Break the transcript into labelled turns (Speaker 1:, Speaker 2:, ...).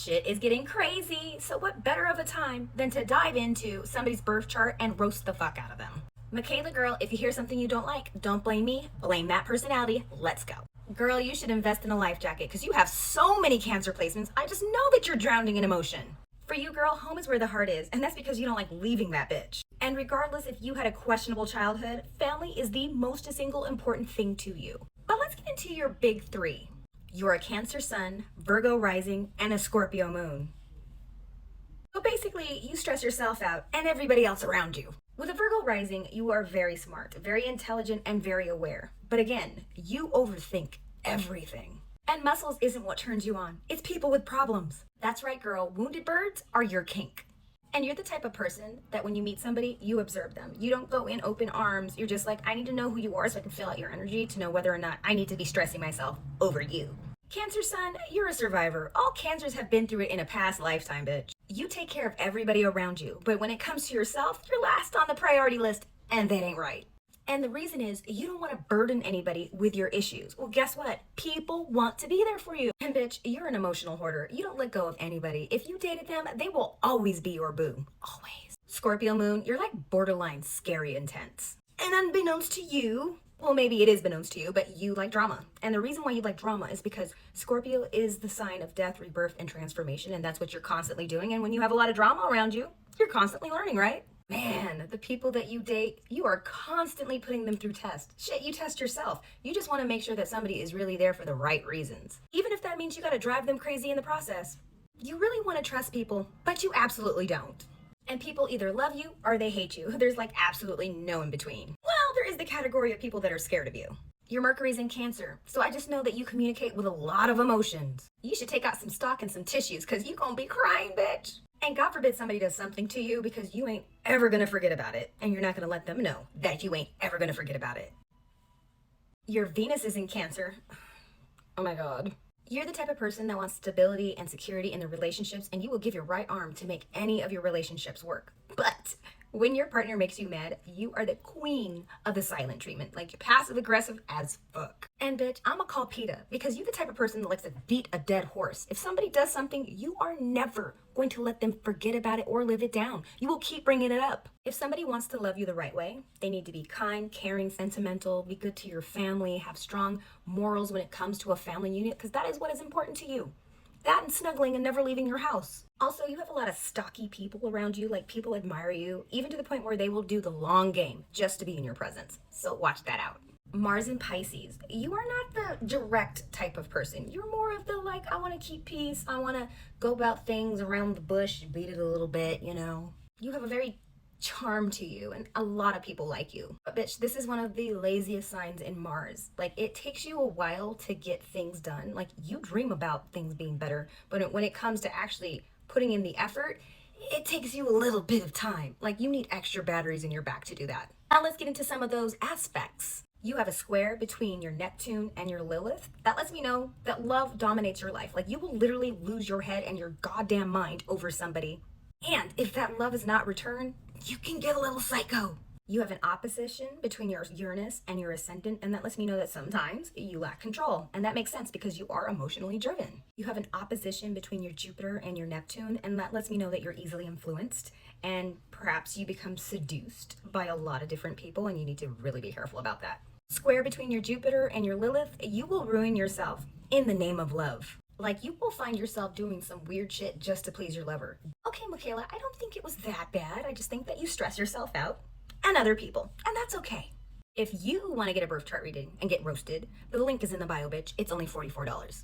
Speaker 1: Shit is getting crazy, so what better of a time than to dive into somebody's birth chart and roast the fuck out of them? Michaela girl, if you hear something you don't like, don't blame me, blame that personality. Let's go. Girl, you should invest in a life jacket because you have so many Cancer placements. I just know that you're drowning in emotion. For you, girl, home is where the heart is, and that's because you don't like leaving that bitch. And regardless if you had a questionable childhood, family is the most single important thing to you. But let's get into your big three. You're a Cancer sun, Virgo rising, and a Scorpio moon. So basically, you stress yourself out and everybody else around you. With a Virgo rising, you are very smart, very intelligent, and very aware. But again, you overthink everything. And muscles isn't what turns you on. It's people with problems. That's right, girl. Wounded birds are your kink. And you're the type of person that when you meet somebody, you observe them. You don't go in open arms. You're just like, I need to know who you are so I can fill out your energy to know whether or not I need to be stressing myself over you. Cancer sun, you're a survivor. All Cancers have been through it in a past lifetime, bitch. You take care of everybody around you, but when it comes to yourself, you're last on the priority list, and that ain't right. And the reason is you don't want to burden anybody with your issues. Well, guess what? People want to be there for you. And bitch, you're an emotional hoarder. You don't let go of anybody. If you dated them, they will always be your boo. Always. Scorpio moon, you're like borderline scary intense. And unbeknownst to you, well, maybe it is beknownst to you, but you like drama. And the reason why you like drama is because Scorpio is the sign of death, rebirth, and transformation. And that's what you're constantly doing. And when you have a lot of drama around you, you're constantly learning, right? Man, the people that you date, you are constantly putting them through tests. Shit, you test yourself. You just want to make sure that somebody is really there for the right reasons. Even if that means you got to drive them crazy in the process. You really want to trust people, but you absolutely don't. And people either love you or they hate you. There's like absolutely no in between. Well, there is the category of people that are scared of you. Your Mercury's in Cancer, so I just know that you communicate with a lot of emotions. You should take out some stock and some tissues because you gonna be crying, bitch. And God forbid somebody does something to you because you ain't ever gonna forget about it. And you're not gonna let them know that you ain't ever gonna forget about it. Your Venus is in Cancer. Oh my God. You're the type of person that wants stability and security in their relationships, and you will give your right arm to make any of your relationships work. But when your partner makes you mad, you are the queen of the silent treatment, like passive aggressive as fuck. And bitch, I'ma call PETA because you're the type of person that likes to beat a dead horse. If somebody does something, you are never going to let them forget about it or live it down. You will keep bringing it up. If somebody wants to love you the right way, they need to be kind, caring, sentimental, be good to your family, have strong morals when it comes to a family unit, because that is what is important to you. That and snuggling and never leaving your house. Also, you have a lot of stocky people around you, like people admire you, even to the point where they will do the long game just to be in your presence. So watch that out. Mars in Pisces, you are not the direct type of person. You're more of the like, I want to keep peace. I want to go about things around the bush, beat it a little bit, you know. You have a very charm to you and a lot of people like you. But bitch, this is one of the laziest signs in Mars. Like it takes you a while to get things done. Like you dream about things being better, but when it comes to actually putting in the effort, it takes you a little bit of time. Like you need extra batteries in your back to do that. Now let's get into some of those aspects. You have a square between your Neptune and your Lilith. That lets me know that love dominates your life. Like you will literally lose your head and your goddamn mind over somebody. And if that love is not returned, you can get a little psycho. You have an opposition between your Uranus and your Ascendant, and that lets me know that sometimes you lack control. And that makes sense because you are emotionally driven. You have an opposition between your Jupiter and your Neptune, and that lets me know that you're easily influenced, and perhaps you become seduced by a lot of different people, and you need to really be careful about that. Square between your Jupiter and your Lilith, you will ruin yourself in the name of love. Like you will find yourself doing some weird shit just to please your lover. Okay, Michaela, I don't think it was that bad. I just think that you stress yourself out and other people, and that's okay. If you want to get a birth chart reading and get roasted, the link is in the bio, bitch. It's only $44.